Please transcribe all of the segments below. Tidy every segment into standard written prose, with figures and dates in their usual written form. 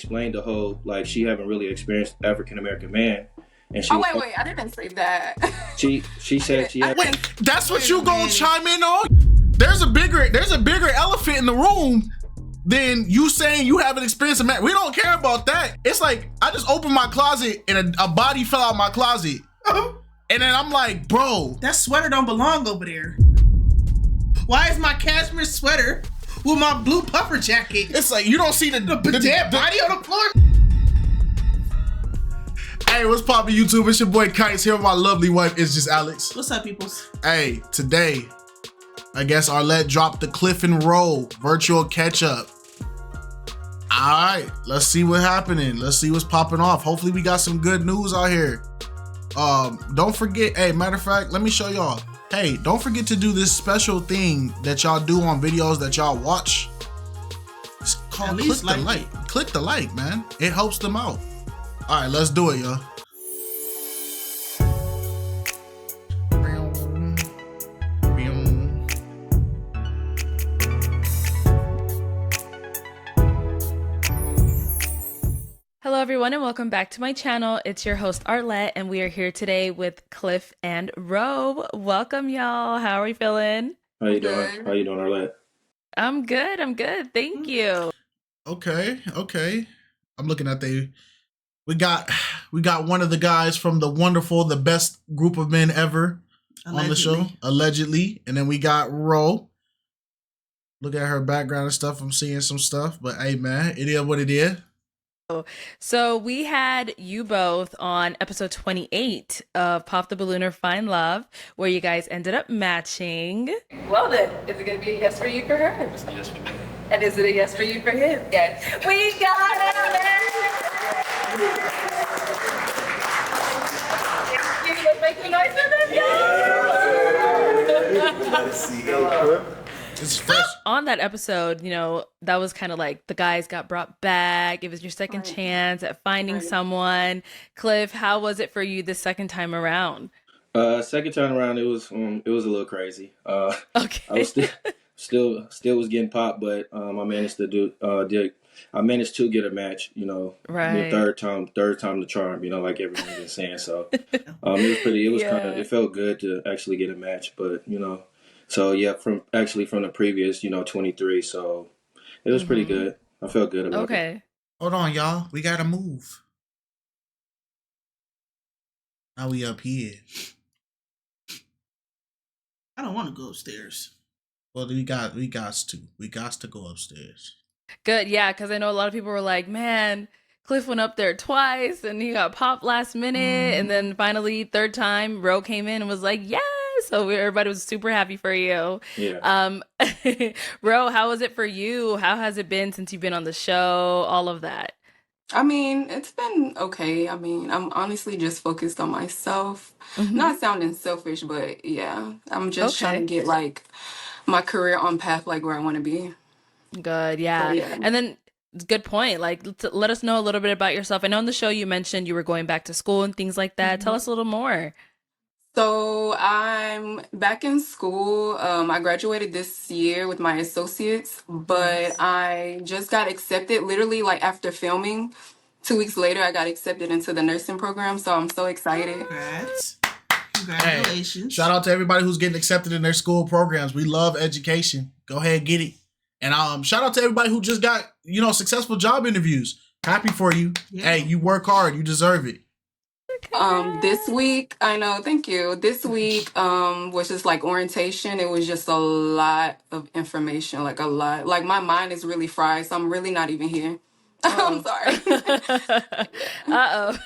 explained the whole, like, she haven't really experienced African-American man. And she wait, I didn't say that. She said she had... Wait, that's what you gonna chime in on? There's a bigger elephant in the room than you saying you haven't experienced a man. We don't care about that. It's like, I just opened my closet and a body fell out my closet. And then I'm like, bro. That sweater don't belong over there. Why is my cashmere sweater with my blue puffer jacket? It's like, you don't see the dead body on the floor? Hey, what's poppin' YouTube? It's your boy KiteZz here with my lovely wife, It's Just Alex. What's up, peoples? Hey, today, I guess Arlette dropped the Cliff and Roll virtual catch-up. All right, let's see what's happening. Let's see what's popping off. Hopefully we got some good news out here. Don't forget, hey, matter of fact, let me show y'all. Hey, don't forget to do this special thing that y'all do on videos that y'all watch. It's called click the like. Click the like, man. It helps them out. All right, let's do it, y'all. Hello everyone and welcome back to my channel. It's your host Arlette and we are here today with Cliff and Ro. Welcome y'all. How are we feeling? How you doing? How you doing, Arlette? I'm good. Thank you. Okay. I'm looking at we got one of the guys from the best group of men ever on the show, allegedly. And then we got Ro. Look at her background and stuff. I'm seeing some stuff, but hey man, it is what it is. So we had you both on episode 28 of Pop the Balloon or Find Love, where you guys ended up matching. Well then, is it going to be a yes for you for her? Yes. And is it a yes for you for him? Yes. We got it! Let's make some noise for them, It's fresh. On that episode, you know, that was kind of like the guys got brought back. It was your second chance at finding someone. Cliff, how was it for you the second time around? Second time around, it was a little crazy. Okay. I was still was getting popped, but I managed to get a match. You know, right. The third time the charm. You know, like everyone's been saying. So it felt good to actually get a match, but you know. So yeah, from the previous, 23. So it was pretty good. I felt good about it. Okay. Hold on, y'all. We gotta move. Now we up here. I don't want to go upstairs. Well, we got to go upstairs. Good, yeah, because I know a lot of people were like, man, Cliff went up there twice and he got popped last minute, and then finally third time, Ro came in and was like, yes. So everybody was super happy for you. Yeah. Ro, how was it for you? How has it been since you've been on the show? All of that. I mean, it's been okay. I mean, I'm honestly just focused on myself. Not sounding selfish, but yeah, I'm just trying to get like my career on path, like where I want to be. Good, yeah. So, yeah. And then good point. Like, let us know a little bit about yourself. I know on the show you mentioned you were going back to school and things like that. Tell us a little more. So I'm back in school. I graduated this year with my associates, but I just got accepted literally like after filming. 2 weeks later, I got accepted into the nursing program. So I'm so excited. Congratulations. Hey, shout out to everybody who's getting accepted in their school programs. We love education. Go ahead, get it. And shout out to everybody who just got, successful job interviews. Happy for you. Yeah. Hey, you work hard. You deserve it. This week, I know, thank you. This week was just like orientation. It was just a lot of information, like a lot. Like my mind is really fried, so I'm really not even here. I'm sorry. Uh-oh.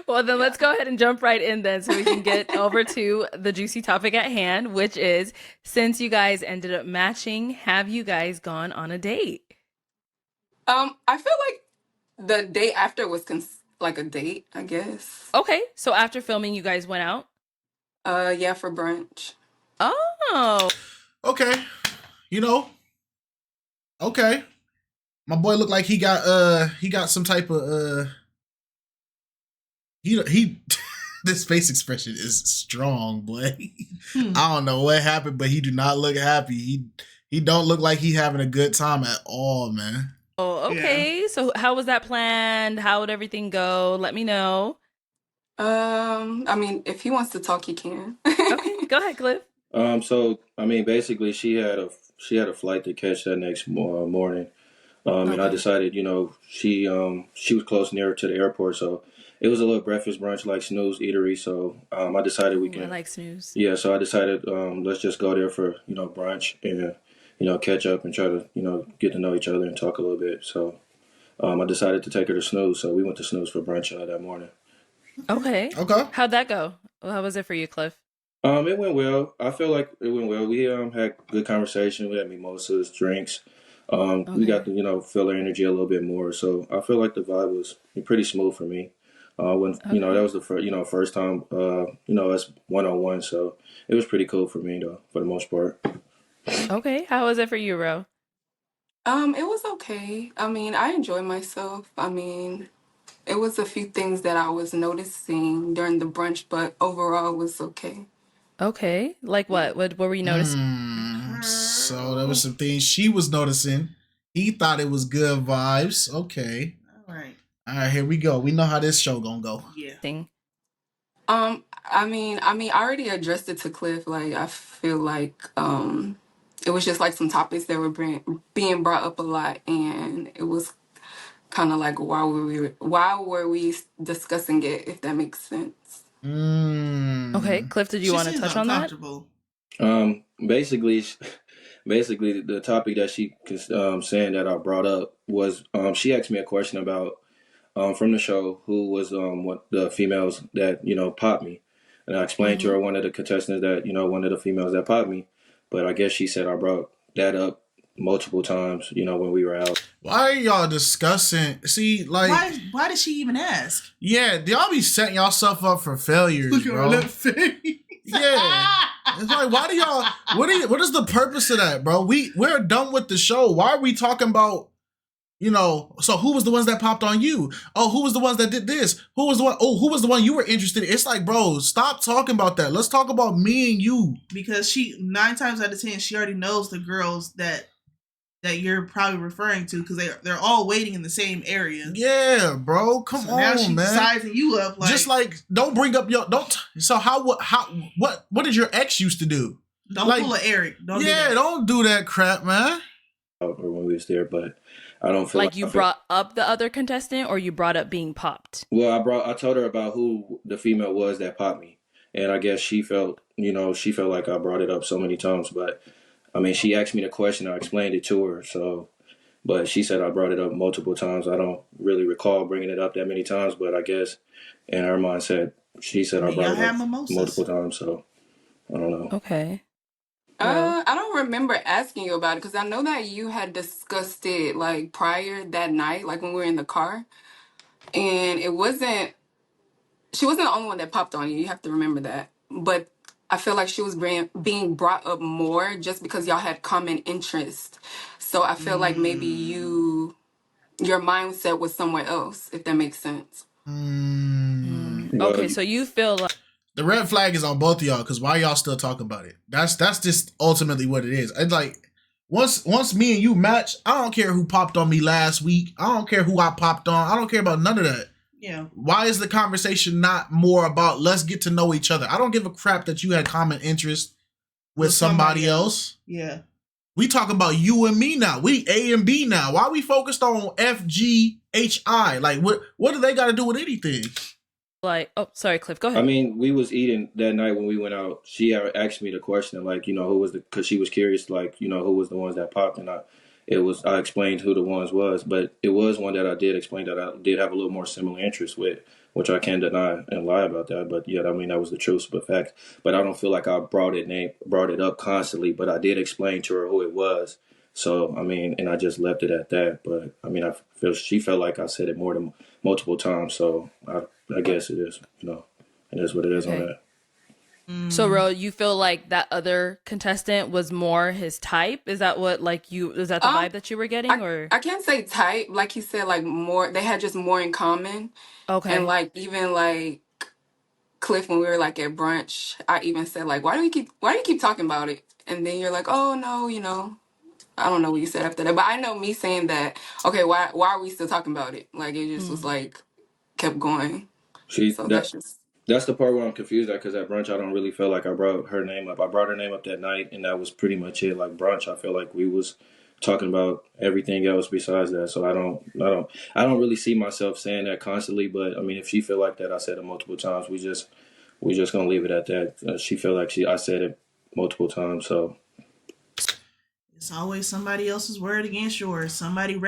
Well, then let's go ahead and jump right in then so we can get over to the juicy topic at hand, which is, since you guys ended up matching, have you guys gone on a date? I feel like the day after was like a date, I guess. Okay, so after filming, you guys went out? Yeah, for brunch. Oh. Okay. Okay. My boy looked like he got some type of he this face expression is strong, boy. I don't know what happened, but he do not look happy. He don't look like he having a good time at all, man. Oh, Yeah. okay. So how was that planned? How would everything go? Let me know. I mean, if he wants to talk, he can. Okay, go ahead, Cliff. So I mean, basically, she had a flight to catch that next morning. And I Okay. decided, she was close near to the airport, so it was a little breakfast brunch like snooze eatery. So I decided we Ooh, I can, like snooze. yeah. So I decided, let's just go there for brunch and catch up and try to get to know each other and talk a little bit. So I decided to take her to snooze. So we went to snooze for brunch that morning. Okay. Okay. How'd that go? How was it for you, Cliff? It went well. I feel like it went well. We had good conversation. We had mimosas, drinks. We got Okay. to feel her energy a little bit more. So I feel like the vibe was pretty smooth for me. When that Okay. was the first time us one on one. So it was pretty cool for me though, for the most part. Okay. How was it for you, Ro? It was okay. I mean, I enjoyed myself. I mean, it was a few things that I was noticing during the brunch, but overall it was okay. Okay. Like what? What were you noticing? So there was Girl. some things she was noticing. He thought it was good vibes. Okay. All right. All right, here we go. We know how this show gonna go. Yeah. I already addressed it to Cliff. Like, I feel like it was just like some topics that were being brought up a lot, and it was kind of like why were we discussing it, if that makes sense. Okay. Mm. Cliff, did you She want to seems touch on that? uncomfortable. Basically, basically the topic that she saying that I brought up was she asked me a question about from the show who was what the females that popped me, and I explained to Mm-hmm. her one of the contestants that one of the females that popped me, but I guess she said I brought that up multiple times when we were out. Why are y'all discussing? See, like, Why did she even ask? yeah, y'all be setting yourself up for failures, Look at bro. her face. Yeah. It's like, why do y'all? What is the purpose of that, bro? We're done with the show. Why are we talking about? So who was the ones that popped on you? Oh, who was the ones that did this? Who was the one? Oh, who was the one you were interested in? It's like, bro, stop talking about that. Let's talk about me and you. Because she 9 times out of 10 she already knows the girls that you're probably referring to, because they're all waiting in the same area. Yeah, bro. Come So now on, she's man. sizing you up like, Just like, don't bring up your don't. So what did your ex used to do? don't like- pull a Eric. Don't do Yeah, that. don't do that crap, man. Or when we was there, but I don't feel Like you brought up the other contestant, or you brought up being popped? Well, I told her about who the female was that popped me, and I guess she felt like I brought it up so many times. But I mean, she asked me the question, I explained it to her. So, but she said I brought it up multiple times. I don't really recall bringing it up that many times, but I guess in her mindset, she said I brought y'all it had up mimosas. multiple times. So I don't know. Okay. Well, I don't remember asking you about it because I know that you had discussed it like prior that night, like when we were in the car, and she wasn't the only one that popped on you. You have to remember that. But I feel like she was being brought up more just because y'all had common interest. So I feel like maybe your mindset was somewhere else, if that makes sense. Well, okay, so you feel like The red flag is on both of y'all, because why y'all still talk about it? That's just ultimately what it is. It's like once me and you match, I don't care who popped on me last week. I don't care who I popped on. I don't care about none of that. Yeah. Why is the conversation not more about let's get to know each other? I don't give a crap that you had common interest with somebody else. Yeah. We talk about you and me now. We A and B now. Why we focused on F, G, H, I? Like what do they got to do with anything? oh, sorry, Cliff, go ahead. I mean, we was eating that night when we went out. She had asked me the question, like, who was because she was curious, like, who was the ones that popped, and I explained who the ones was, but it was one that I did explain that I did have a little more similar interest with, which I can't deny and lie about that. But yeah, I mean, that was the truth, but fact. But I don't feel like I brought it up constantly, but I did explain to her who it was. So I mean, and I just left it at that. But I mean, she felt like I said it more than multiple times. So I guess it is, it is what it is on Okay. that. So, Ro, you feel like that other contestant was more his type? Is that what, is that the vibe that you were getting, or? I can't say type, like he said, like more. They had just more in common, Okay. and like even like Cliff, when we were like at brunch, I even said like, why do you keep talking about it? And then you're like, oh no, I don't know what you said after that, but I know me saying that, okay, why are we still talking about it? Like, it just was like, kept going. She So that that's just. that's the part where I'm confused at, because at brunch I don't really feel like I brought her name up. I brought her name up that night, and that was pretty much it. Like brunch, I feel like we was talking about everything else besides that. So I don't really see myself saying that constantly. But I mean, if she feel like that, I said it multiple times. We just gonna leave it at that. She feel like I said it multiple times. So It's always somebody else's word against yours. Somebody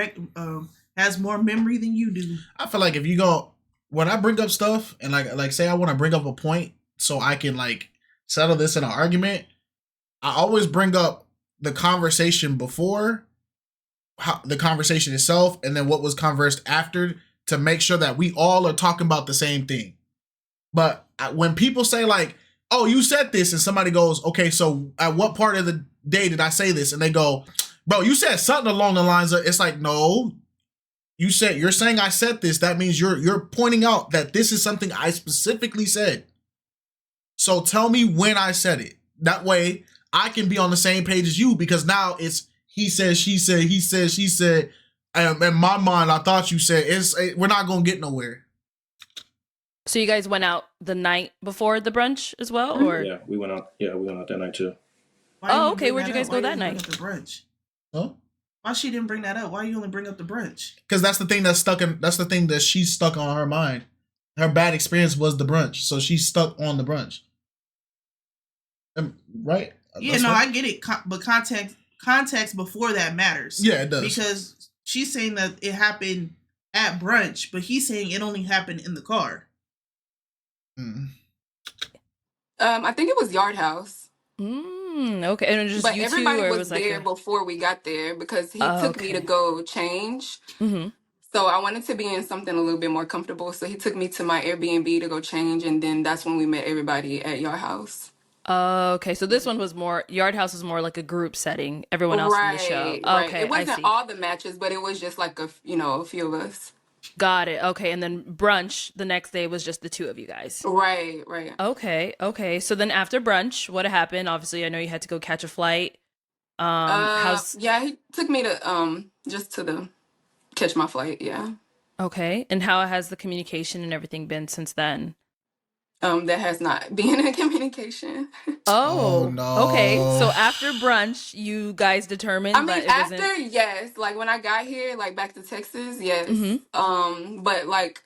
has more memory than you do. I feel like if you go, when I bring up stuff and like say I want to bring up a point so I can like settle this in an argument, I always bring up the conversation before, the conversation itself, and then what was conversed after, to make sure that we all are talking about the same thing. But when people say like, oh, you said this, and somebody goes, okay, so at what part of the day did I say this? And they go, bro, you said something along the lines of, it's like, no, you're saying I said this. That means you're pointing out that this is something I specifically said. So tell me when I said it. That way I can be on the same page as you, because now it's he said, she said, he said, she said. In my mind, I thought you said, we're not going to get nowhere. So you guys went out the night before the brunch as well, or? yeah, we went out. Yeah, we went out that night too. Oh, okay. Where'd you guys go that night? The brunch. Huh? Why she didn't bring that up? Why you only bring up the brunch? Because that's the thing that's the thing that she's stuck on her mind. Her bad experience was the brunch, so she's stuck on the brunch. Right? Yeah, that's I get it, but context before that matters. Yeah, it does. Because she's saying that it happened at brunch, but he's saying it only happened in the car. I think it was Yard House. Okay, and it was just but you everybody two, or was like there before we got there, because he took me to go change. So I wanted to be in something a little bit more comfortable. So he took me to my Airbnb to go change, and then that's when we met everybody at Yard House. Okay, so this one was more, Yard House was more like a group setting. Everyone else from the show. Right. Okay, it wasn't I see. all the matches, but it was just like a few of us. Got it. Okay, and then brunch the next day was just the two of you guys. Right. Okay. So then after brunch, what happened? Obviously, I know you had to go catch a flight. Yeah, he took me to just to catch my flight. Yeah. Okay, and how has the communication and everything been since then? There has not been a communication. Oh no. Okay. So after brunch, you guys determined that it after, wasn't... yes. Like when I got here, like back to Texas, yes. But like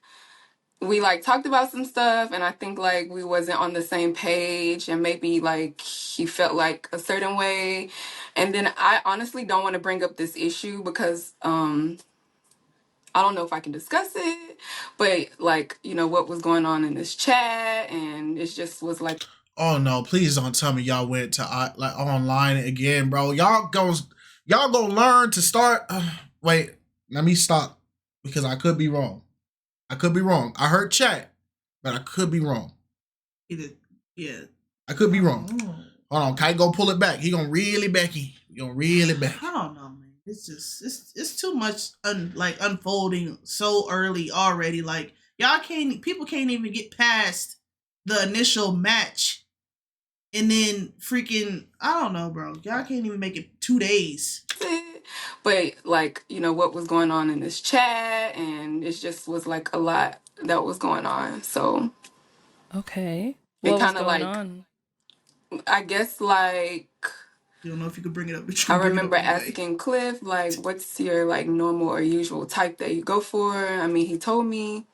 we like talked about some stuff, and I think like we wasn't on the same page, and maybe like he felt like a certain way. And then I honestly don't want to bring up this issue because I don't know if I can discuss it, but like, what was going on in this chat, and it just was like, oh no, please don't tell me y'all went to like online again, bro. Y'all gonna learn to start. Wait, let me stop, because I could be wrong. I heard chat, but I could be wrong. Yeah. I could be wrong. Hold on, Kite gonna pull it back. He gonna reel it back in. I don't know, man. It's just it's too much unfolding so early already. Like people can't even get past the initial match, and then freaking I don't know, bro. Y'all can't even make it 2 days. But like, what was going on in this chat, and it just was like a lot that was going on. So okay, what was going on? I guess like, you don't know if you could bring it up. I remember asking Cliff, like, what's your like normal or usual type that you go for? I mean, he told me,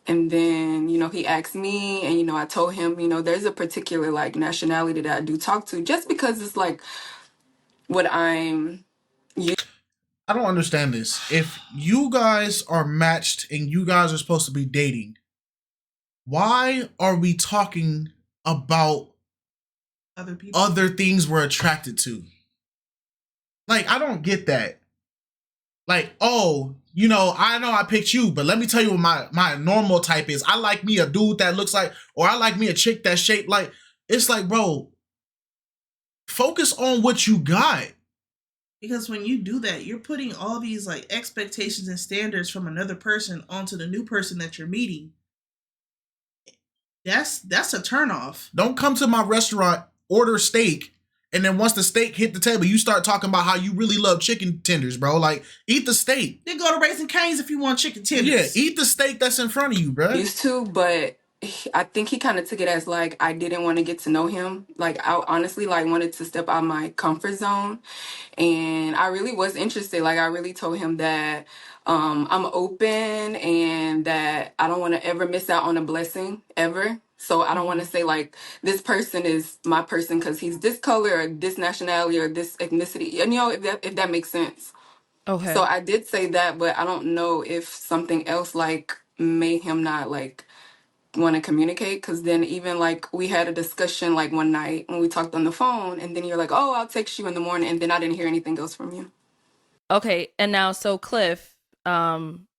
and then, he asked me, and, I told him, there's a particular like nationality that I do talk to, just because it's like what I'm used. I don't understand this. If you guys are matched and you guys are supposed to be dating, why are we talking about other things we're attracted to? Like, I don't get that. Like, oh, I know I picked you, but let me tell you what my normal type is. I like me a dude that looks like, or I like me a chick that's shaped like. It's like, bro, focus on what you got. Because when you do that, you're putting all these like expectations and standards from another person onto the new person that you're meeting. That's a turnoff. Don't come to my restaurant, order steak, and then once the steak hit the table, you start talking about how you really love chicken tenders, bro. Like, eat the steak. Then go to Raising Cane's if you want chicken tenders. Yeah, eat the steak that's in front of you, bro. Used to, but I think he kind of took it as like I didn't want to get to know him. Like I honestly like wanted to step out of my comfort zone, and I really was interested. Like I really told him that I'm open and that I don't want to ever miss out on a blessing ever. So I don't want to say like this person is my person because he's this color or this nationality or this ethnicity. You know, if that makes sense. Okay. So I did say that, but I don't know if something else like made him not like want to communicate, because then even like we had a discussion like one night when we talked on the phone, and then you're like, oh, I'll text you in the morning, and then I didn't hear anything else from you. Okay, and now so Cliff,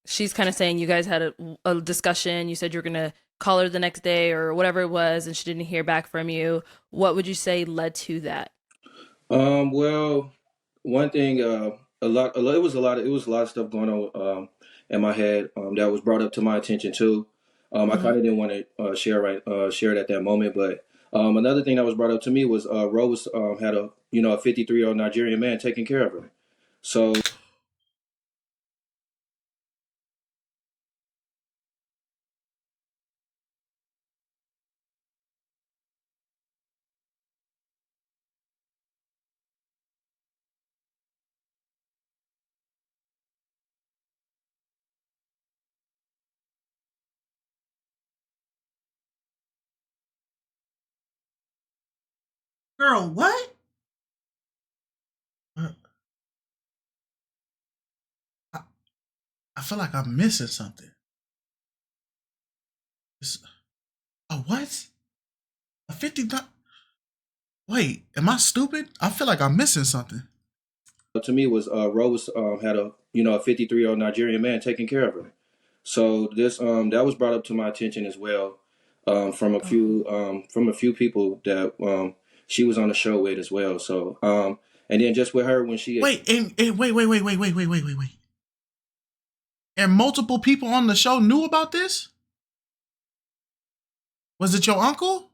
she's kind of saying you guys had a discussion. You said you were gonna call her the next day or whatever it was, and she didn't hear back from you. What would you say led to that? Well, one thing, it was a lot of stuff going on in my head that was brought up to my attention too. I kind of didn't want to share it at that moment, but another thing that was brought up to me was Rose had a 53-year-old Nigerian man taking care of her. So Girl, what? I feel like I'm missing something. A what? A 50? Wait, am I stupid? I feel like I'm missing something. to me was Rose had a 53-year-old Nigerian man taking care of her. So this that was brought up to my attention as well from a few people that she was on the show with as well. So and then just with her when she wait. And multiple people on the show knew about this? Was it your uncle?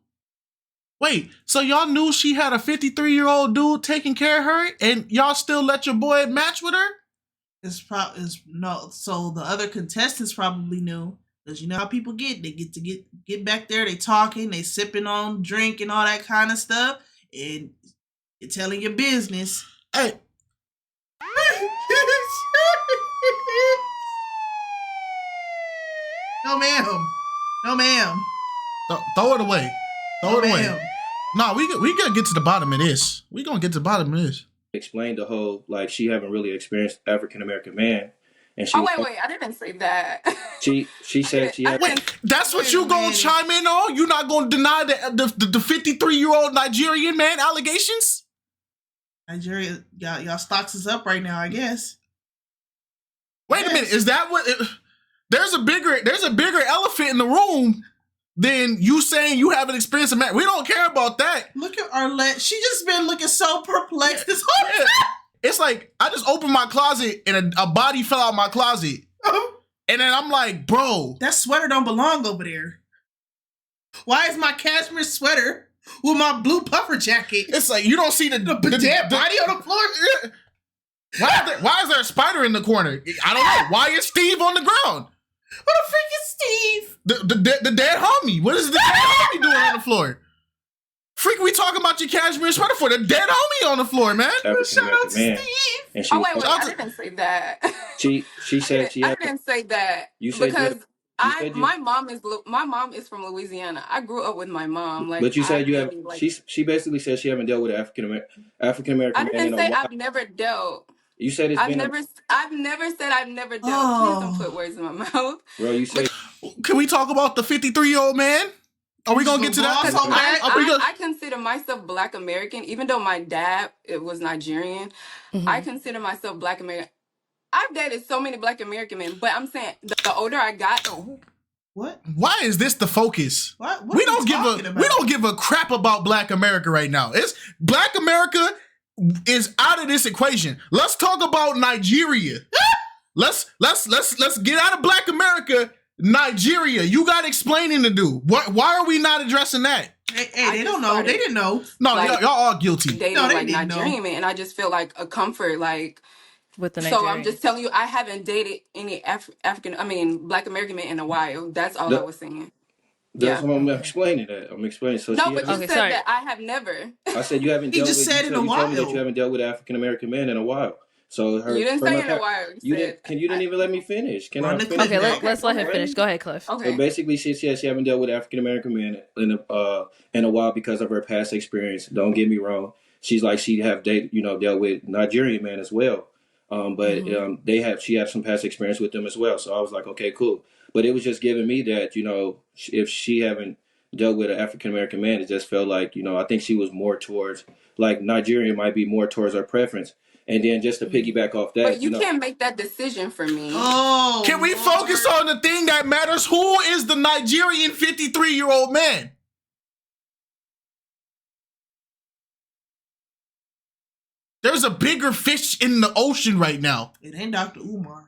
Wait, so y'all knew she had a 53-year-old dude taking care of her, and y'all still let your boy match with her? No. So the other contestants probably knew, because you know how people get. They get back there. They talking. They sipping on drink and all that kind of stuff, and you're telling your business. Hey. No, ma'am. No, ma'am. Throw it away. Throw it away. Ma'am. Nah, we gotta get to the bottom of this. We gonna get to the bottom of this. explained the whole like she haven't really experienced African American man, and she. Oh wait, I didn't say that. She said she had. Wait, that's what you gonna chime in on? You not gonna deny the 53-year-old Nigerian man allegations? Nigeria, y'all stocks is up right now, I guess. Wait a minute, is that what? There's a bigger elephant in the room than you saying you haven't experienced a man. We don't care about that. Look at Arlette. She just been looking so perplexed this whole time. It's like I just opened my closet and a body fell out my closet. And then I'm like, bro. That sweater don't belong over there. Why is my cashmere sweater with my blue puffer jacket? It's like you don't see the dead body on the floor. Why is there a spider in the corner? I don't know. Why is Steve on the ground? What the freak is Steve? The dead homie. What is the dead homie doing on the floor? Freak, we talking about your cashmere sweater for the dead homie on the floor, man. Shout out to Steve. And she, wait, I didn't say that. She said she. I didn't say that. You said because my mom is from Louisiana. I grew up with my mom. Like, but you said you have. Like, she basically said she haven't dealt with African American. I didn't say I've never dealt. You said I've never said I've never dealt. Please don't put words in my mouth. Bro, you said. Can we talk about the 53-year-old man? Are we gonna get to that? I consider myself Black American, even though my dad was Nigerian. Mm-hmm. I consider myself Black American. I've dated so many Black American men, but I'm saying the older I got. What? Why is this the focus? What we don't give a crap about Black America right now. It's Black America is out of this equation. Let's talk about Nigeria. let's get out of Black America. Nigeria, you got explaining to do. Why are we not addressing that? Hey, they don't know. They didn't know. No, like, y'all all guilty. dating No, they like didn't know. Nigerian men, and I just feel like a comfort, like with the so Nigerian. I'm just telling you, I haven't dated any Black American man in a while. That's all I was saying. That's what I'm explaining. That I'm explaining. So No, she but you hasn't, said that I have never. I said you haven't He dealt just with. said in a You told me that while. you haven't dealt with African American men in a while. So You didn't say in a while. You said you didn't even let me finish. Can I Run the finish? clip Okay, back. let's let him finish. Go ahead, Cliff. Okay. So basically, she said she haven't dealt with African American men in a while because of her past experience. Don't get me wrong. She's like she have dealt with Nigerian men as well. But she had some past experience with them as well. So I was like, okay, cool. But it was just giving me that, if she haven't dealt with an African American man, it just felt like, I think she was more towards, like, Nigerian might be more towards her preference. And then just to piggyback off that, But you can't make that decision for me. Oh, Can we focus on the thing that matters? Who is the Nigerian 53-year-old man? There's a bigger fish in the ocean right now. It ain't Dr. Umar.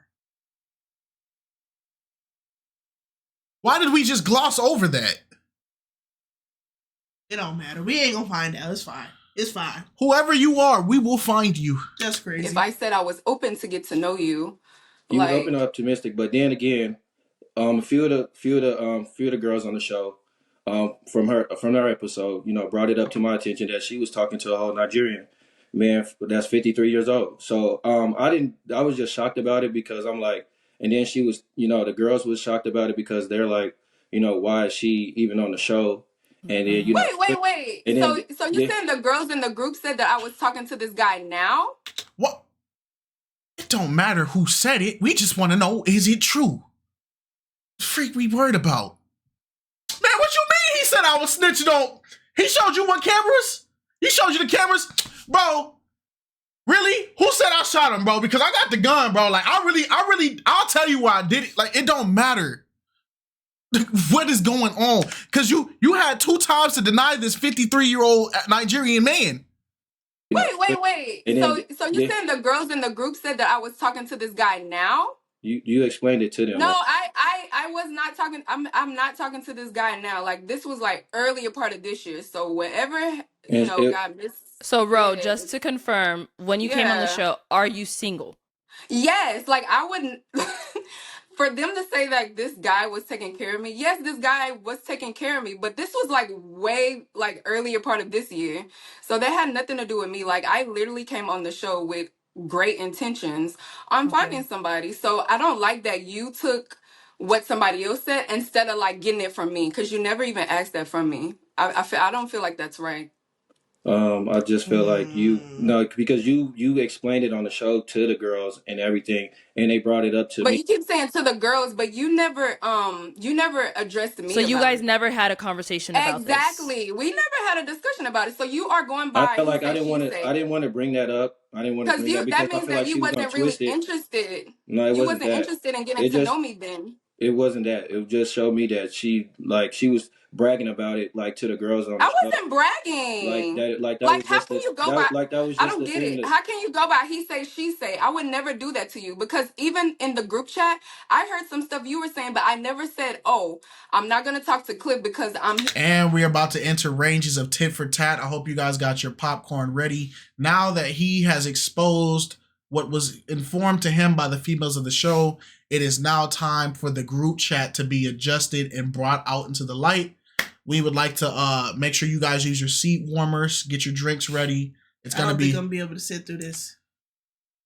Why did we just gloss over that? It don't matter. We ain't gonna find out. It's fine. It's fine. Whoever you are, we will find you. That's crazy. If I said I was open to get to know you, you was open and optimistic, but then again, a few of the girls on the show, from her episode, brought it up to my attention that she was talking to a whole Nigerian man that's 53 years old. So I was just shocked about it because I'm like, and then she was, the girls was shocked about it because they're like, why is she even on the show? And then wait. And so you saying the girls in the group said that I was talking to this guy now? What? It don't matter who said it. We just want to know, is it true? Freak we worried about. Man, what you mean he said I was snitching on? He showed you what cameras? He showed you the cameras? Bro, really? Who said I shot him, bro? Because I got the gun, bro. Like, I'll tell you why I did it. Like, it don't matter. What is going on? Because you had 2 times to deny this 53-year-old Nigerian man. Wait. So you saying the girls in the group said that I was talking to this guy now? You explained it to them. No, I was not talking. I'm not talking to this guy now. Like, this was like earlier part of this year. So whatever got missed. So Ro, just to confirm, when you came on the show, are you single? Yes, like I wouldn't. For them to say like this guy was taking care of me, yes, this guy was taking care of me, but this was like way like earlier part of this year, so that had nothing to do with me. Like, I literally came on the show with great intentions on finding somebody, so I don't like that you took what somebody else said instead of like getting it from me, because you never even asked that from me. I don't feel like that's right. I just feel like because you explained it on the show to the girls and everything, and they brought it up to me. But you keep saying to the girls, but you never addressed me. So you guys never had a conversation about this. Exactly. We never had a discussion about it. So you are going by. I felt like I didn't want to bring that up. I didn't want to bring that because that means I feel that like you wasn't really interested. No, it you wasn't that. Interested in getting to know me then. It wasn't that. It just showed me that she was bragging about it, like, to the girls on the show. I wasn't bragging. Like how can you go by? Like, that was just I don't get it. How can you go by he say, she say? I would never do that to you, because even in the group chat, I heard some stuff you were saying, but I never said, oh, I'm not going to talk to Cliff because I'm... And we're about to enter ranges of tit for tat. I hope you guys got your popcorn ready. Now that he has exposed what was informed to him by the females of the show, it is now time for the group chat to be adjusted and brought out into the light. We would like to make sure you guys use your seat warmers, get your drinks ready. It's gonna be. I don't think I'm gonna be able to sit through this.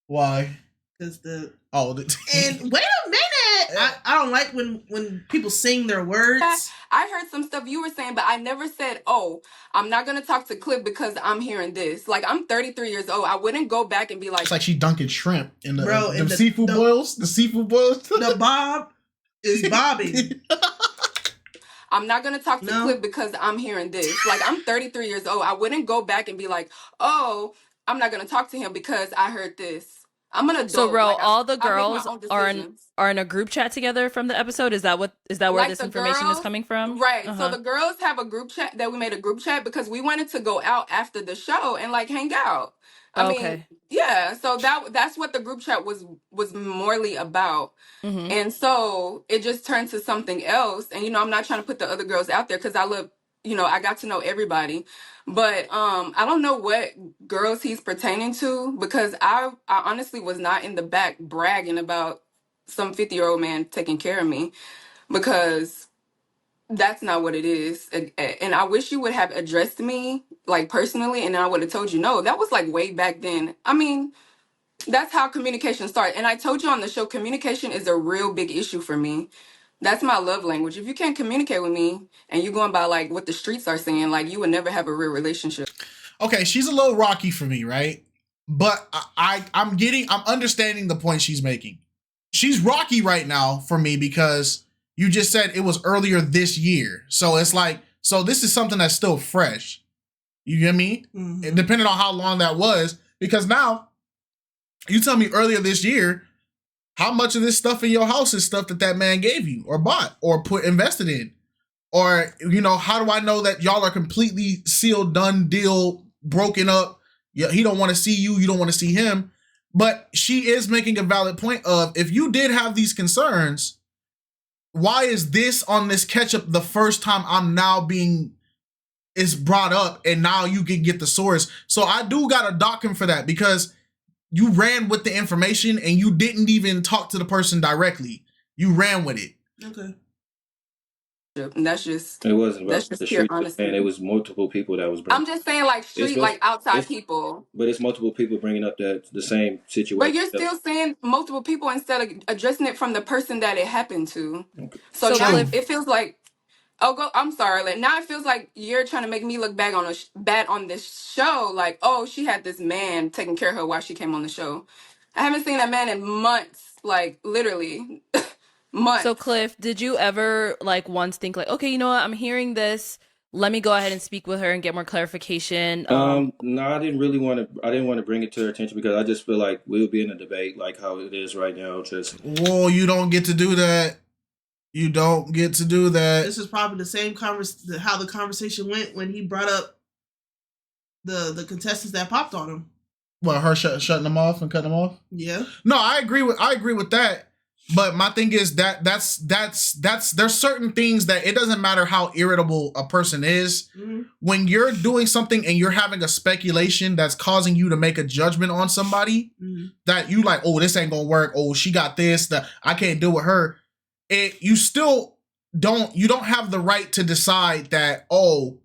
Why? Because and wait a minute. I don't like when people sing their words. I heard some stuff you were saying, but I never said, oh, I'm not going to talk to Cliff because I'm hearing this. Like, I'm 33 years old. I wouldn't go back and be like... It's like she dunking shrimp in the, the seafood boils. The seafood boils. The bob is bobbing. I'm not going to talk to Cliff because I'm hearing this. Like, I'm 33 years old. I wouldn't go back and be like, oh, I'm not going to talk to him because I heard this. I'm an adult. So, Ro, all the girls are in a group chat together from the episode? Is that where like this information is coming from? Right. So the girls have a group chat that we made a group chat because we wanted to go out after the show and like hang out. I mean, yeah. So that's what the group chat was morely about. Mm-hmm. And so it just turned to something else. And I'm not trying to put the other girls out there because I love I got to know everybody. But I don't know what girls he's pertaining to, because I honestly was not in the back bragging about some 50-year-old man taking care of me, because that's not what it is. And I wish you would have addressed me like personally, and then I would have told you, no, that was like way back then. I mean, that's how communication started. And I told you on the show, communication is a real big issue for me. That's my love language. If you can't communicate with me and you're going by like what the streets are saying, like, you would never have a real relationship. Okay, she's a little rocky for me, right? But I'm understanding the point she's making. She's rocky right now for me because you just said it was earlier this year. So it's like, so this is something that's still fresh. You get me? Mm-hmm. Depending on how long that was, because now you tell me earlier this year, how much of this stuff in your house is stuff that man gave you or bought or invested in? Or, how do I know that y'all are completely sealed, done deal, broken up? Yeah, he don't want to see you. You don't want to see him. But she is making a valid point of, if you did have these concerns, why is this on this catch-up the first time I'm now is brought up, and now you can get the source? So I do got to dock him for that, because you ran with the information and you didn't even talk to the person directly. You ran with it. Okay. And that's just, it wasn't about that's just the pure street, honesty. and it was multiple people that was bringing. I'm just saying, like, like outside people. But it's multiple people bringing up the same situation. But you're still saying multiple people instead of addressing it from the person that it happened to. Okay. So now it feels like, I'm sorry. Like, now it feels like you're trying to make me look bad on this show. Like, oh, she had this man taking care of her while she came on the show. I haven't seen that man in months. Like, literally months. So Cliff, did you ever like once think like, okay, you know what? I'm hearing this. Let me go ahead and speak with her and get more clarification. No, I didn't really want to. I didn't want to bring it to her attention, because I just feel like we'll be in a debate like how it is right now. Whoa, you don't get to do that. You don't get to do that. This is probably the same how the conversation went when he brought up the contestants that popped on him. Well, her shutting them off and cutting them off. Yeah. No, I agree with that. But my thing is that's there's certain things that it doesn't matter how irritable a person is. Mm-hmm. When you're doing something and you're having a speculation that's causing you to make a judgment on somebody, mm-hmm. that you like, oh, this ain't gonna work. Oh, she got this. That I can't deal with her. You still don't have the right to decide that, oh,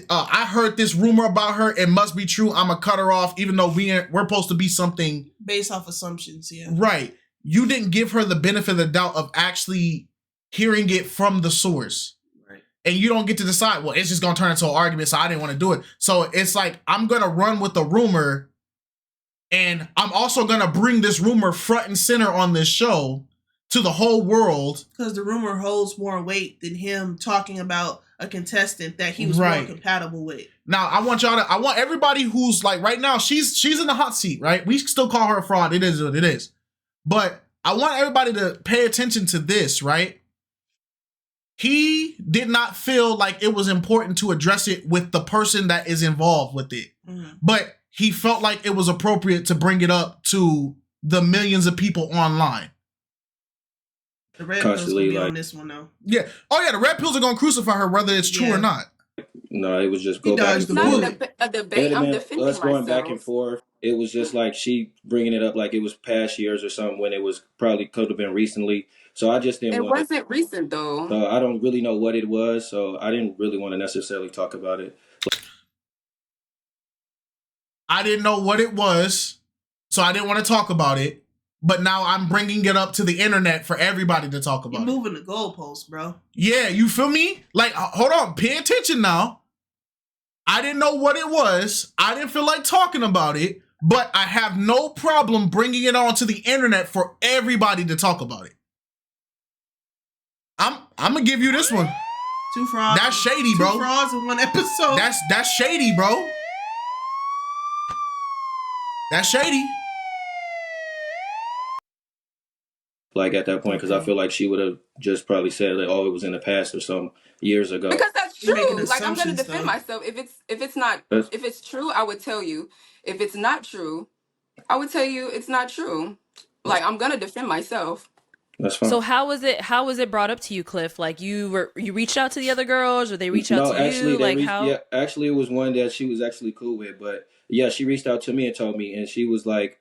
I heard this rumor about her. It must be true. I'm gonna cut her off, even though we're supposed to be something based off assumptions. Yeah. Right. You didn't give her the benefit of the doubt of actually hearing it from the source. Right. And you don't get to decide, well, it's just going to turn into an argument, so I didn't want to do it. So it's like, I'm going to run with the rumor, and I'm also going to bring this rumor front and center on this show to the whole world. Because the rumor holds more weight than him talking about a contestant that he was more compatible with. Now, I want everybody who's like, right now, she's in the hot seat, right? We still call her a fraud. It is what it is. But I want everybody to pay attention to this, right? He did not feel like it was important to address it with the person that is involved with it. Mm-hmm. But he felt like it was appropriate to bring it up to the millions of people online. The red pills will be on this one, though. Yeah. Oh, yeah, the red pills are going to crucify her, whether it's true or not. No, it was just go back and forth. A debate. I'm defending us going myself. Back and forth. It was just like she bringing it up like it was past years or something, when it was probably could have been recently. So I just didn't. It wasn't recent though. So I don't really know what it was. So I didn't really want to necessarily talk about it. I didn't know what it was, so I didn't want to talk about it. But now I'm bringing it up to the internet for everybody to talk about. You're moving the goalposts, bro. Yeah, you feel me? Like, hold on, pay attention now. I didn't know what it was. I didn't feel like talking about it, but I have no problem bringing it onto the internet for everybody to talk about it. I'm gonna give you this one. 2 frauds. That's shady, bro. 2 frauds in one episode. That's shady, bro. That's shady. Like at that point, because I feel like she would have just probably said like, "Oh, it was in the past" or some years ago. Because that's true. Like, I'm gonna defend myself. If it's true, I would tell you. If it's not true, I would tell you it's not true. Like, I'm gonna defend myself. That's fine. So how was it brought up to you, Cliff? Like you reached out to the other girls, or they reached out No, to actually, you? Like how? yeah, actually, it was one that she was actually cool with. But yeah, she reached out to me and told me, and she was like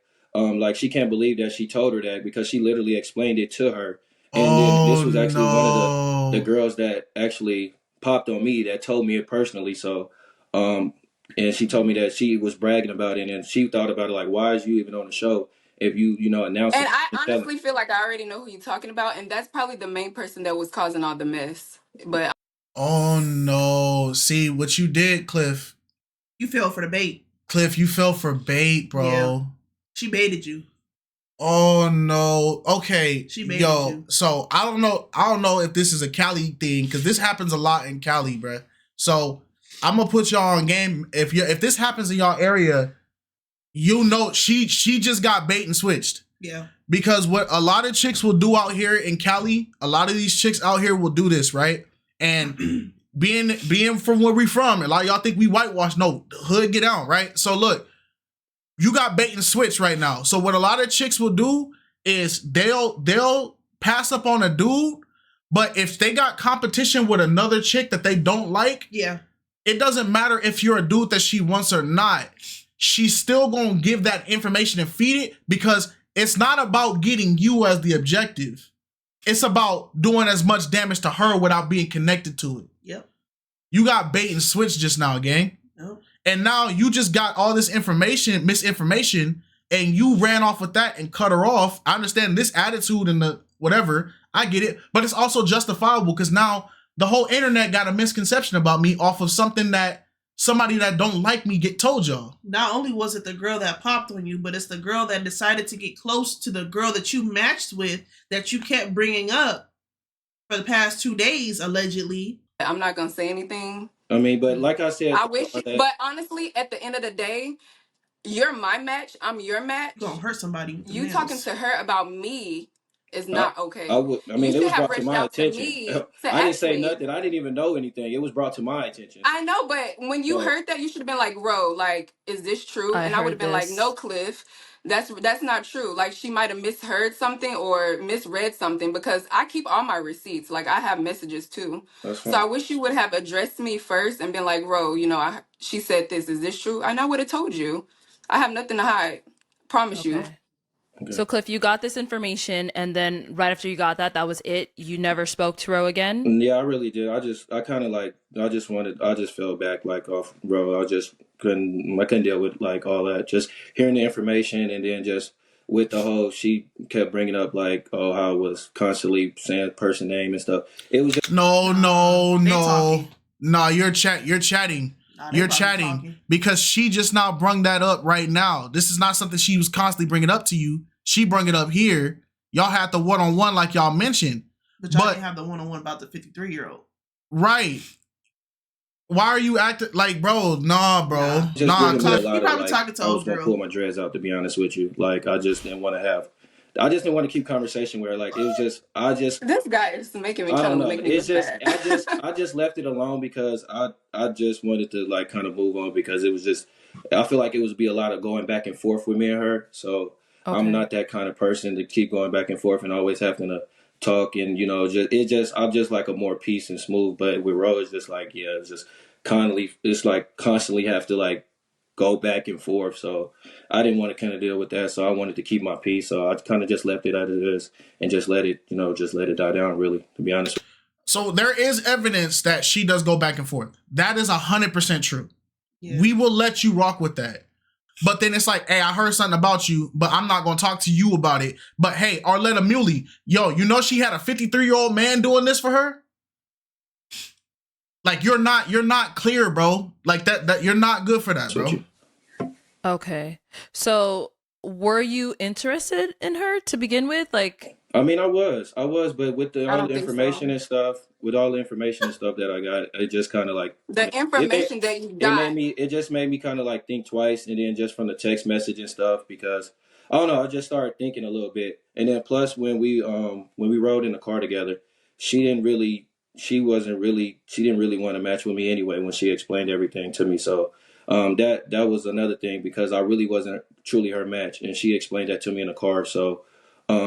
she can't believe that she told her that because she literally explained it to her. And then Oh this was actually one of the no. girls that actually popped on me that told me it personally. So, um, and she told me that she was bragging about it, and she thought about it like, why is you even on the show if you know announcing And I and telling? honestly feel like I already know who you're talking about, and that's probably the main person that was causing all the mess. But Oh no. See what you did, Cliff. You fell for the bait. Cliff, you fell for bait, bro. Yeah. She baited you. Oh no. Okay. She baited Yo, you. so I don't know if this is a Cali thing, because this happens a lot in Cali, bruh. So I'm gonna put y'all on game. If this happens in y'all area, you know she just got bait and switched. Yeah. Because what a lot of chicks will do out here in Cali, a lot of these chicks out here will do this, right? And being from where we from, and a lot of y'all think we whitewash. No, the hood get out, right? So look, you got bait and switch right now. So what a lot of chicks will do is they'll pass up on a dude, but if they got competition with another chick that they don't like, Yeah. it doesn't matter if you're a dude that she wants or not. She's still gonna give that information and feed it, because it's not about getting you as the objective. It's about doing as much damage to her without being connected to it. Yep. You got bait and switch just now, gang. Nope. And now you just got all this misinformation, and you ran off with that and cut her off. I understand this attitude and the whatever. I get it. But it's also justifiable, because now the whole internet got a misconception about me off of something that somebody that don't like me told y'all. Not only was it the girl that popped on you, but it's the girl that decided to get close to the girl that you matched with, that you kept bringing up for the past 2 days, allegedly. I'm not gonna say anything. I mean, but like I said, I wish, but honestly, at the end of the day, you're my match. I'm your match. You're gonna hurt somebody with the You nails. talking to her about me is not okay. I would. I mean, You it should was have brought to reached my out to attention. me to I didn't ask say me. nothing. I didn't even know anything. It was brought to my attention. I know, but when you So heard that, you should have been like, "Bro, like, is this true?" I And I would heard have been like, this. "No, Cliff, that's not true." Like, she might have misheard something or misread something, because I keep all my receipts. Like, I have messages too. that's So I fine. wish you would have addressed me first and been like, "Bro, she said this. Is this true?" And I would have told you. I have nothing to hide. Promise you. Okay. Okay. So Cliff, you got this information, and then right after you got that was it. You never spoke to Ro again. Yeah, I really did. I kind of like, I just fell back like off, bro. I couldn't deal with like all that. Just hearing the information, and then just with the whole, she kept bringing up like, oh, how I was constantly saying person name and stuff. It was just, No. They talking. No, you're chatting. Nah, they You're probably chatting talking. because she just now brung that up right now. This is not something she was constantly bringing up to you. She brung it up here. Y'all had the one-on-one like y'all mentioned. But y'all didn't have the one-on-one about the 53-year-old. Right. Why are you acting like, bro? Nah, bro. just Nah, giving me a Cliff. lot You of probably like, talking to I was old gonna girl. pull my dreads out, to be honest with you. Like, I just didn't want to keep conversation where like it was just, This guy is making me I trying don't to know. make me It's look just bad. I just left it alone because I just wanted to like kind of move on, because it was just, I feel like it was be a lot of going back and forth with me and her. So Okay. I'm not that kind of person to keep going back and forth and always having to talk, and I'm just like a more peace and smooth. But with Ro, it's just like, yeah, it's like constantly have to like go back and forth. So I didn't want to kind of deal with that. So I wanted to keep my peace. So I kind of just left it as it is and just let it die down, really, to be honest. So there is evidence that she does go back and forth. That is 100% true. Yeah. We will let you rock with that. But then it's like, hey, I heard something about you, but I'm not going to talk to you about it. But hey, Arlette Amuli, yo, you know she had a 53-year-old man doing this for her? Like, you're not clear, bro. Like that you're not good for that, bro. Okay. So were you interested in her to begin with? Like, I mean, I was, but with I all don't the think information so. and stuff, that I got, it just kind of like The information that you got. it just made me kind of like think twice, and then just from the text message and stuff, because I don't know, I just started thinking a little bit, and then plus when we rode in the car together, she didn't really want to match with me anyway when she explained everything to me. So that was another thing, because I really wasn't truly her match, and she explained that to me in the car. So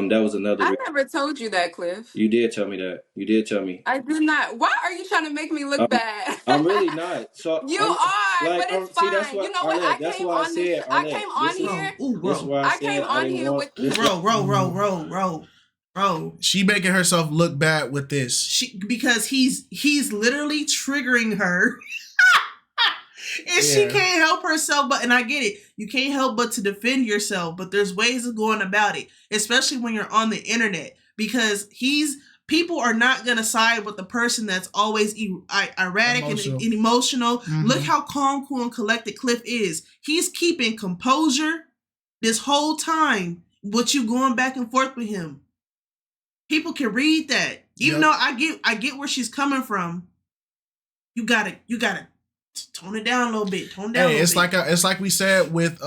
That was another. I never told you that, Cliff. You did tell me that. You did tell me. I did not. Why are you trying to make me look Um, bad? I'm really not. So You I'm are, but like, it's see, that's fine. You what know what? Arlette. That's why I said, I Arlette. came on This is here. Ooh, this is bro. why I I said came I on didn't here want with this. Bro. She making herself look bad with this. Because he's literally triggering her. And she Yeah. can't help herself, and I get it. You can't help but to defend yourself, but there's ways of going about it, especially when you're on the internet, because people are not going to side with the person that's always erratic and emotional. Mhm. Look how calm, cool, and collected Cliff is. He's keeping composure this whole time with you going back and forth with him. People can read that. Even though I get where she's coming from, you gotta tone it down a little bit. It's like we said with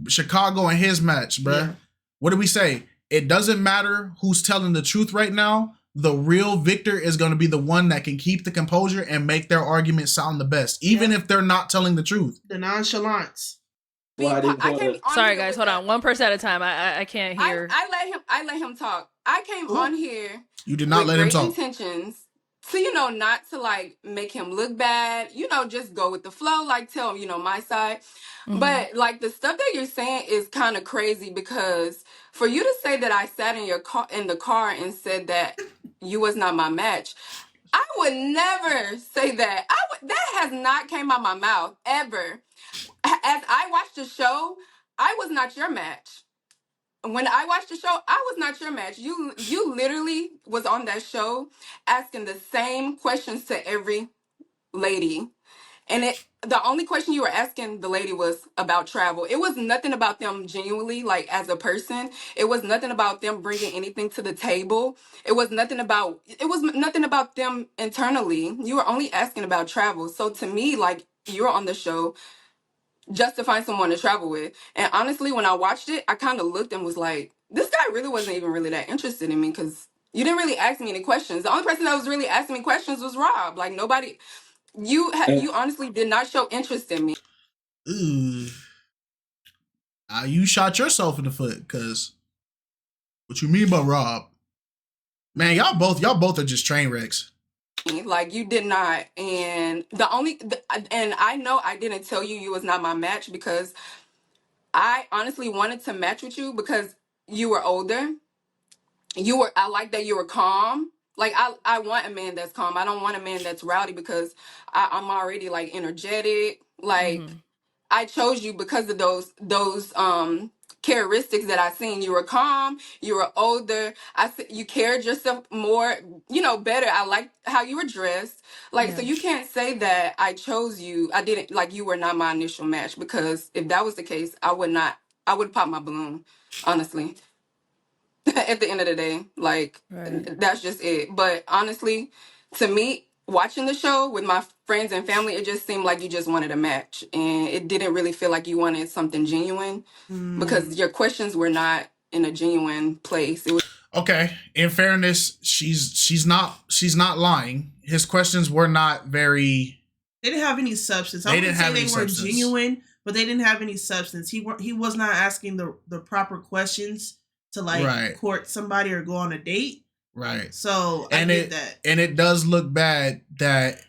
Chicago and his match, bruh. Yeah. What did we say? It doesn't matter who's telling the truth right now. The real victor is going to be the one that can keep the composure and make their argument sound the best, even if they're not telling the truth. The nonchalance. Well, Sorry, guys, hold on. One person at a time. I can't hear. I let him talk. I came on here. You did not let him talk. Intentions to, not to like make him look bad, just go with the flow, like tell him, my side. Mm-hmm. But like the stuff that you're saying is kind of crazy, because for you to say that I sat in the car and said that you was not my match, I would never say that. That has not came out my mouth ever. As I watched the show, I was not your match. When I watched the show, I was not your match. You literally was on that show asking the same questions to every lady. And the only question you were asking the lady was about travel. It was nothing about them genuinely, like as a person. It was nothing about them bringing anything to the table. It was nothing about them internally. You were only asking about travel. So to me, like, you were on the show just to find someone to travel with. And honestly, when I watched it, I kind of looked and was like, this guy really wasn't even really that interested in me, because you didn't really ask me any questions. The only person that was really asking me questions was Rob. Like, nobody, you honestly did not show interest in me. Ooh. You shot yourself in the foot, because what you mean by Rob? Man, y'all both are just train wrecks. Like, you did not. And and I know I didn't tell you was not my match, because I honestly wanted to match with you because you were older. I like that you were calm. Like, I want a man that's calm. I don't want a man that's rowdy, because I'm already like energetic. Like, I chose you because of those characteristics that I seen. You were calm, you were older. You cared yourself more, better. I liked how you were dressed. Like, so you can't say that I chose you. I didn't, like, you were not my initial match, because if that was the case, I would pop my balloon, honestly. At the end of the day, like, that's just it. But honestly, to me, watching the show with my friends and family, it just seemed like you just wanted a match, and it didn't really feel like you wanted something genuine, because your questions were not in a genuine place. It was okay. In fairness, she's not lying. His questions were not very. They didn't have any substance. I wouldn't say they were genuine, but they didn't have any substance. He was not asking the proper questions to court somebody or go on a date. Right. So I get that. And it does look bad that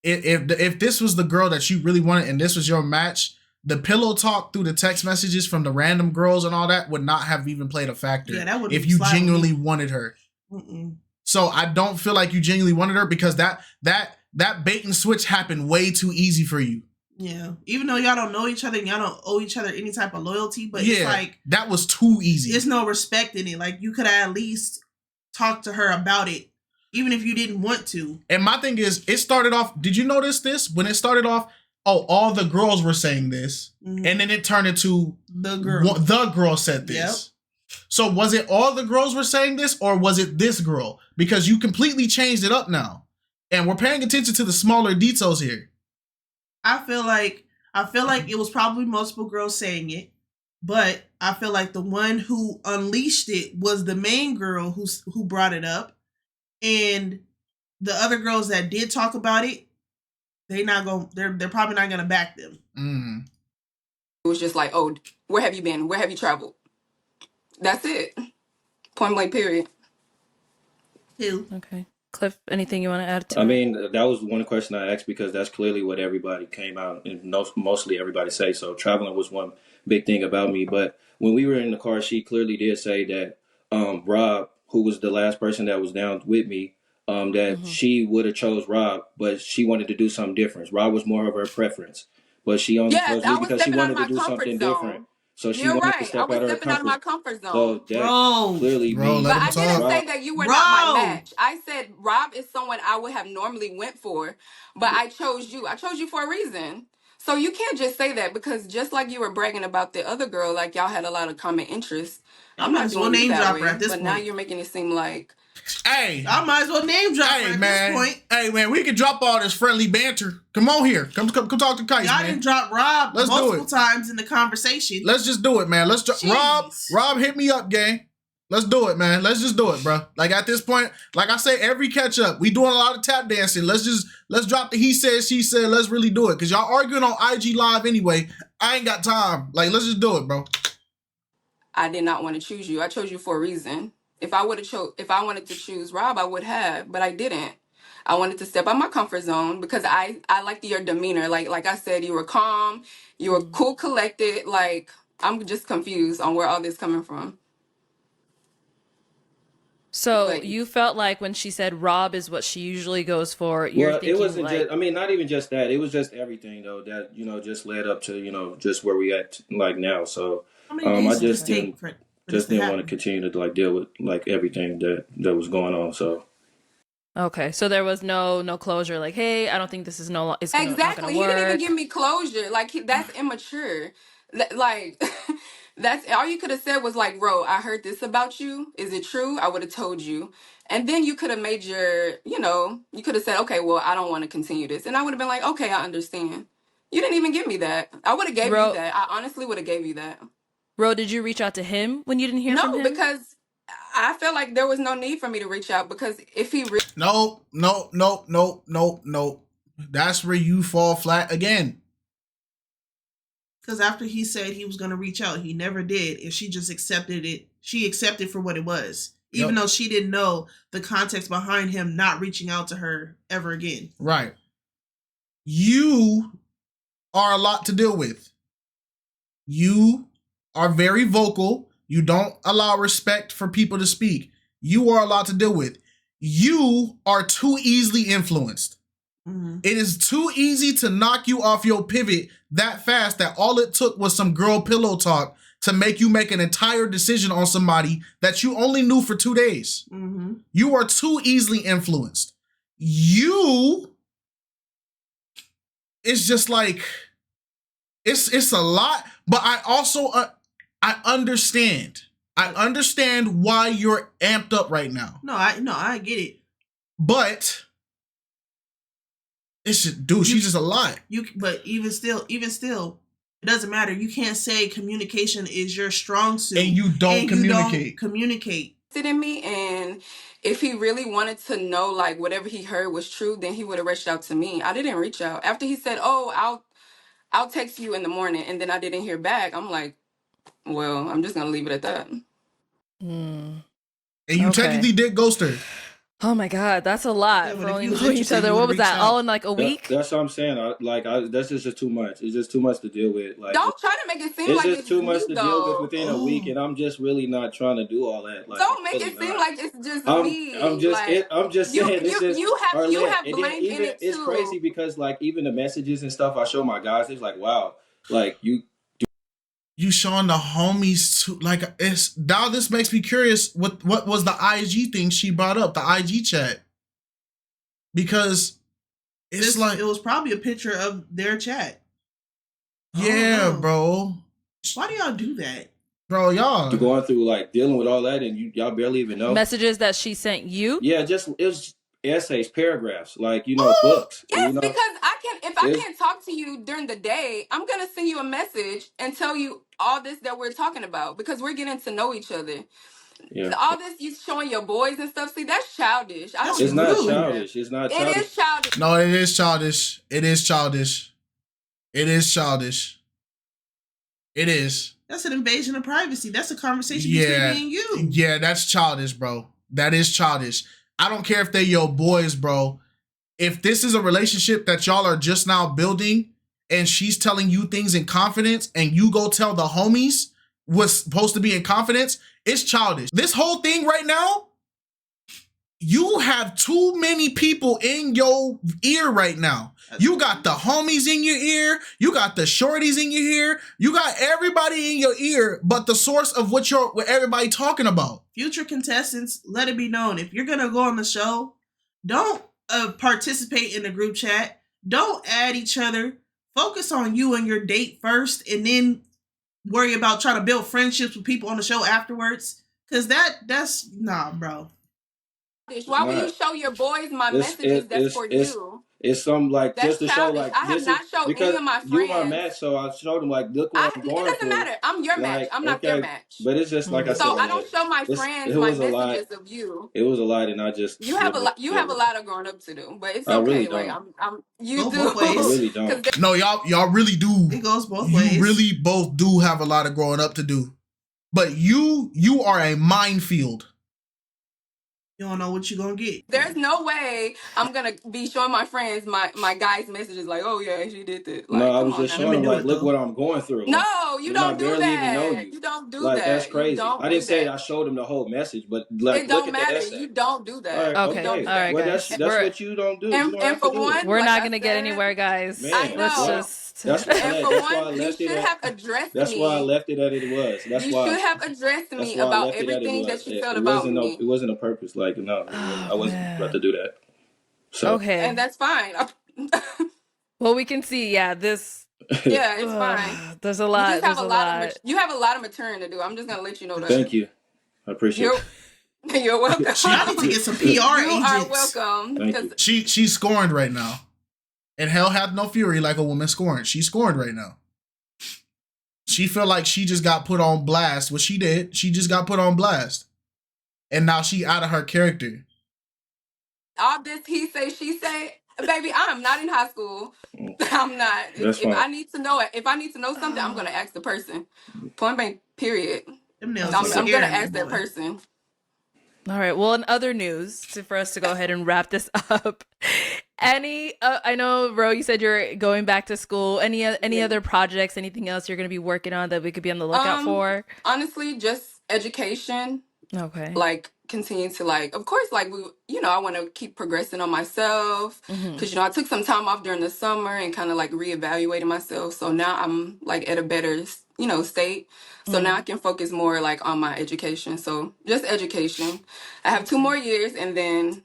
if this was the girl that you really wanted and this was your match, the pillow talk through the text messages from the random girls and all that would not have even played a factor. Yeah, that would if you genuinely wanted her. So I don't feel like you genuinely wanted her, because that bait and switch happened way too easy for you. Yeah, even though y'all don't know each other and y'all don't owe each other any type of loyalty, but it's like, that was too easy. There's no respect in it. Like, you could at least talk to her about it, even if you didn't want to. And my thing is, it started off, did you notice this? When it started off, all the girls were saying this, and then it turned into the girl said this. Yep. So was it all the girls were saying this, or was it this girl? Because you completely changed it up now, and we're paying attention to the smaller details here. I feel like it was probably multiple girls saying it, but I feel like the one who unleashed it was the main girl who brought it up, and the other girls that did talk about it, they're probably not gonna back them. was just like, oh, where have you been? Where have you traveled? That's it. Point blank, period. Okay. Cliff, anything you want to add to I it? mean, that was one question I asked because that's clearly what everybody came out and mostly everybody say. So traveling was one big thing about me. But when we were in the car, she clearly did say that Rob, who was the last person that was down with me, that she would have chose Rob, but she wanted to do something different. Rob was more of her preference, but she only Yes, chose me I was because she stepping out wanted of to my do comfort something different. zone. So she You're wanted to right. I step was out of her stepping out of comfort. my comfort So zone. that clearly Bro, means let But him I didn't talk. say Rob. that you were not my match. I said Rob is someone I would have normally went for, but I chose you. I chose you for a reason. So you can't just say that because just like you were bragging about the other girl, like y'all had a lot of common interests. I I'm might not as well doing you name that drop her way. at this But now point. you're making it seem like Hey, I might as well name drop her hey at man, this point. hey man, we can drop all this friendly banter. Come on here, come talk to KiteZz, Y'all man. didn't drop Rob Let's do multiple it. times in the conversation. Let's just do it, man. Let's Jeez. Rob, hit me up, gang. Let's do it, man. Let's just do it, bro. Like at this point, like I say, every catch up, we doing a lot of tap dancing. Let's drop the he said, she said. Let's really do it, cause y'all arguing on IG Live anyway. I ain't got time. Like, let's just do it, bro. I did not want to choose you. I chose you for a reason. If I wanted to choose Rob, I would have, but I didn't. I wanted to step out my comfort zone because I liked your demeanor. Like I said, you were calm, you were cool, collected. Like I'm just confused on where all this coming from. So But you felt like when she said Rob is what she usually goes for, you're Well, it thinking wasn't like, just. I mean, not even just that. It was just everything though that just led up to just where we at like now. So How many days I did just this take didn't for this just to didn't want to happen? continue to like deal with like everything that was going on. So okay, so there was no closure. Like, hey, I don't think this is it's not gonna exactly, he didn't even work. give me closure. Like that's immature. Like that's all you could have said was like, "Ro, I heard this about you. Is it true?" I would have told you, and then you could have made you could have said, "Okay, well, I don't want to continue this," and I would have been like, "Okay, I understand." You didn't even give me that. I would have gave you Ro, that. I honestly would have gave you that. Did you reach out to him when you didn't hear from No, him? because I felt like there was no need for me to reach out because if he really No. That's where you fall flat again. Because after he said he was going to reach out, he never did. And she just accepted it. She accepted for what it was, even though she didn't know the context behind him not reaching out to her ever again. Right. You are a lot to deal with. You are very vocal. You don't allow respect for people to speak. You are a lot to deal with. You are too easily influenced. Mm-hmm. It is too easy to knock you off your pivot that fast that all it took was some girl pillow talk to make you make an entire decision on somebody that you only knew for 2 days. Mm-hmm. You are too easily influenced. It's just like, it's a lot, but I also, I understand. I understand why you're amped up right now. No, I get it. But it's just, dude, she's just a lot. But even still, it doesn't matter. You can't say communication is your strong suit, and you don't communicate. You don't communicate. In me, and if he really wanted to know like whatever he heard was true, then he would have reached out to me. I didn't reach out after he said, "Oh, I'll text you in the morning," and then I didn't hear back. I'm like, well, I'm just gonna leave it at that. And you technically did ghost her. Oh my God, that's a lot for only knowing each other. What was that? All in like a week? That's what I'm saying. That's just too much. It's just too much to deal with. Like, don't try to make it seem like it's too much to deal with within a week, Oh. and I'm just really not trying to do all that. Like, don't make it seem like it's just me. I'm just saying. You have blamed in it too. It's crazy because like even the messages and stuff I show my guys, it's like, wow, like you showing the homies too, like it's now. This makes me curious. What was the IG thing she brought up? The IG chat, because it was probably a picture of their chat. Yeah, bro. Why do y'all do that, bro? Y'all you're going through like dealing with all that, and y'all barely even know messages that she sent you. Yeah, it was essays, paragraphs, like books. Yes, because if I can't talk to you during the day, I'm gonna send you a message and tell you all this that we're talking about because we're getting to know each other. Yeah. All this you showing your boys and stuff. See, that's childish. It's not childish. It's not childish. It is childish. No, it is childish. It is childish. It is childish. It is. That's an invasion of privacy. That's a conversation between me and you. Yeah, that's childish, bro. That is childish. I don't care if they're your boys, bro. If this is a relationship that y'all are just now building and she's telling you things in confidence and you go tell the homies what's supposed to be in confidence, it's childish. This whole thing right now, you have too many people in your ear right now. You got the homies in your ear. You got the shorties in your ear. You got everybody in your ear, but the source of what everybody talking about. Future contestants, let it be known. If you're going to go on the show, don't participate in the group chat. Don't add each other. Focus on you and your date first, and then worry about trying to build friendships with people on the show afterwards. Because that's, nah, bro. Why would you show your boys my messages that's for you? It's some like that's just to show like I have not showed any of my friends. You my match, so I showed them like look what I'm going It doesn't matter. I'm your match. I'm not their match. But it's just like I said. So I don't show my friends my messages of you. It was a lot, and I just you have a lot. You have a lot of growing up to do, but it's okay. I really don't. Like you do. I really don't. No, y'all really do. It goes both ways. You really both do have a lot of growing up to do, but you are a minefield. You don't know what you're gonna get. There's no way I'm gonna be showing my friends my guys' messages like, oh yeah, she did that. Like, no, I was just showing them like, look what I'm going through. No, you don't do that. You don't do that. That's crazy. I didn't say I showed them the whole message, but like, it don't matter. You don't do that. Okay, all right, well, guys. that's what you don't do. And for one, we're not gonna get anywhere, guys. Man, I know. That's why you should have addressed me. That's why I left it at it was. You should have addressed me about everything that you felt about me. It wasn't a purpose. Like, no, I wasn't about to do that. So. Okay. And that's fine. Well, we can see, this. Yeah, it's fine. There's a lot. You have a lot of maturing to do. I'm just gonna let you know that. Thank you. I appreciate it. You're welcome. I need to get some PR agents. You are welcome. Thank you. She's scoring right now. And hell hath no fury like a woman scoring. She's scoring right now. She feel like she just got put on blast. What she did, she just got put on blast. And now she out of her character. All this he say, she say, baby, I'm not in high school. I'm not. If I need to know something, I'm gonna ask the person. Point blank, period. I'm gonna ask that person. All right. Well, in other news, for us to go ahead and wrap this up, I know, Ro, you said you're going back to school. Any other projects, anything else you're going to be working on that we could be on the lookout for? Honestly, just education. Okay. Like, continue to, like, of course, like, I want to keep progressing on myself. Because, I took some time off during the summer and kind of, like, reevaluating myself. So now I'm, like, at a better, state. So now I can focus more, like, on my education. So just education. I have 2 more years, and then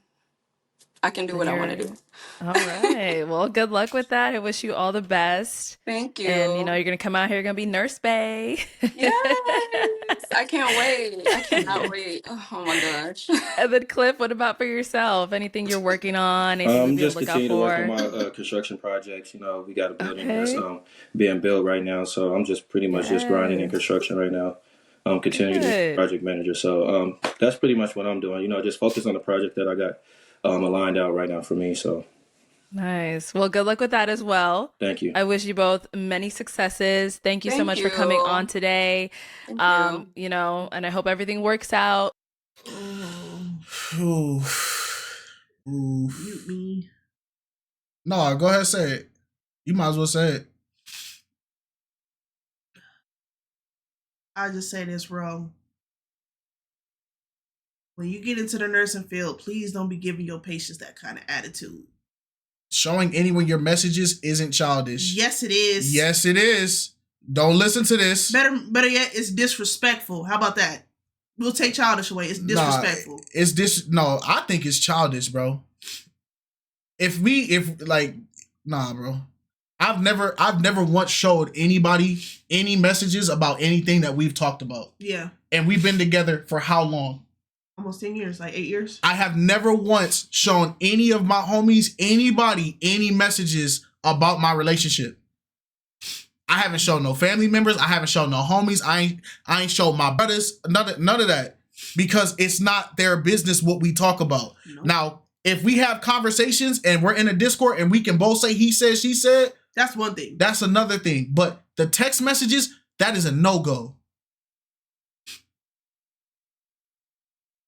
I can do what I want to do. All right. Well, good luck with that. I wish you all the best. Thank you. And, you're going to come out here, you're going to be Nurse Bae. Yes. I can't wait. I cannot wait. Oh, my gosh. And then, Cliff, what about for yourself? Anything you're working on? I'm just continuing to work on my construction projects. We got a building that's being built right now. So I'm just pretty much just grinding in construction right now. Continuing to be project manager. So that's pretty much what I'm doing. Just focus on the project that I got aligned out right now for me. So nice. Well, good luck with that as well. Thank you. I wish you both many successes. Thank you so much for coming on today. Thank you. And I hope everything works out. Ooh. Mute me. No, go ahead, say it. You might as well say it. I just say this, bro. When you get into the nursing field, please don't be giving your patients that kind of attitude. Showing anyone your messages isn't childish. Yes, it is. Yes, it is. Don't listen to this. Better yet, it's disrespectful. How about that? We'll take childish away. It's disrespectful. No, I think it's childish, bro. Bro. I've never once showed anybody any messages about anything that we've talked about. Yeah. And we've been together for how long? Almost 10 years, like 8 years. I have never once shown any of my homies, anybody, any messages about my relationship. I haven't shown no family members. I haven't shown no homies. I ain't showed my brothers. None of that. Because it's not their business what we talk about. No. Now, if we have conversations and we're in a Discord and we can both say he said, she said. That's one thing. That's another thing. But the text messages, that is a no-go.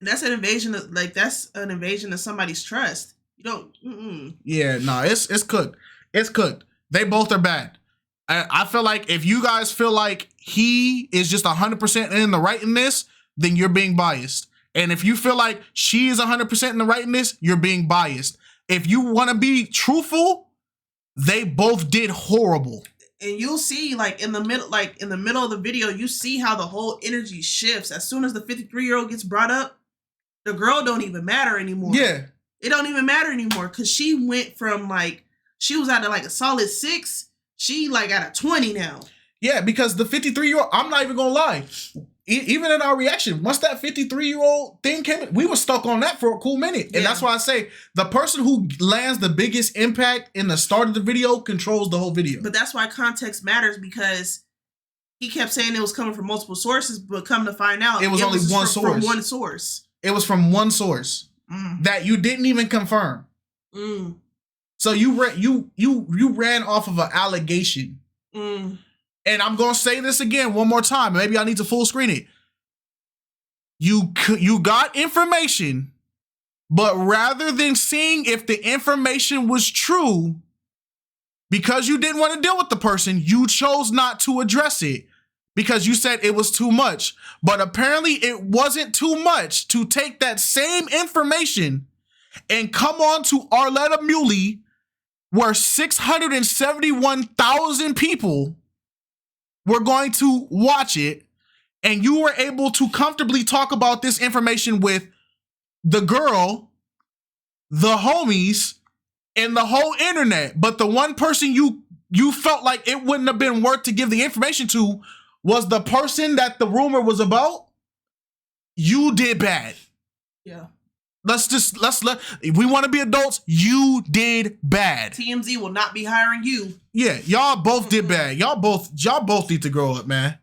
That's an invasion of somebody's trust. You don't. Yeah, no, it's cooked. It's cooked. They both are bad. I feel like if you guys feel like he is just 100% in the right in this, then you're being biased. And if you feel like she is 100% in the right in this, you're being biased. If you want to be truthful, they both did horrible. And you'll see, like in the middle of the video, you see how the whole energy shifts. As soon as the 53-year-old gets brought up, the girl don't even matter anymore. Yeah. It don't even matter anymore because she went from like, she was at like a solid 6. She like at a 20 now. Yeah, because the 53-year-old, I'm not even gonna lie. Even in our reaction, once that 53-year-old thing came in, we were stuck on that for a cool minute. And that's why I say the person who lands the biggest impact in the start of the video controls the whole video. But that's why context matters, because he kept saying it was coming from multiple sources, but come to find out, it was only one source. From one source. It was from one source that you didn't even confirm. So you ran off of an allegation. And I'm gonna say this again one more time. Maybe I need to full screen it. You got information, but rather than seeing if the information was true, because you didn't want to deal with the person, you chose not to address it because you said it was too much. But apparently it wasn't too much to take that same information and come on to Arlette Amuli, where 671,000 people were going to watch it, and you were able to comfortably talk about this information with the girl, the homies, and the whole internet. But the one person you felt like it wouldn't have been worth to give the information to was the person that the rumor was about. You did bad. Yeah. If we want to be adults, you did bad. TMZ will not be hiring you. Yeah, y'all both did bad. Y'all both need to grow up, man.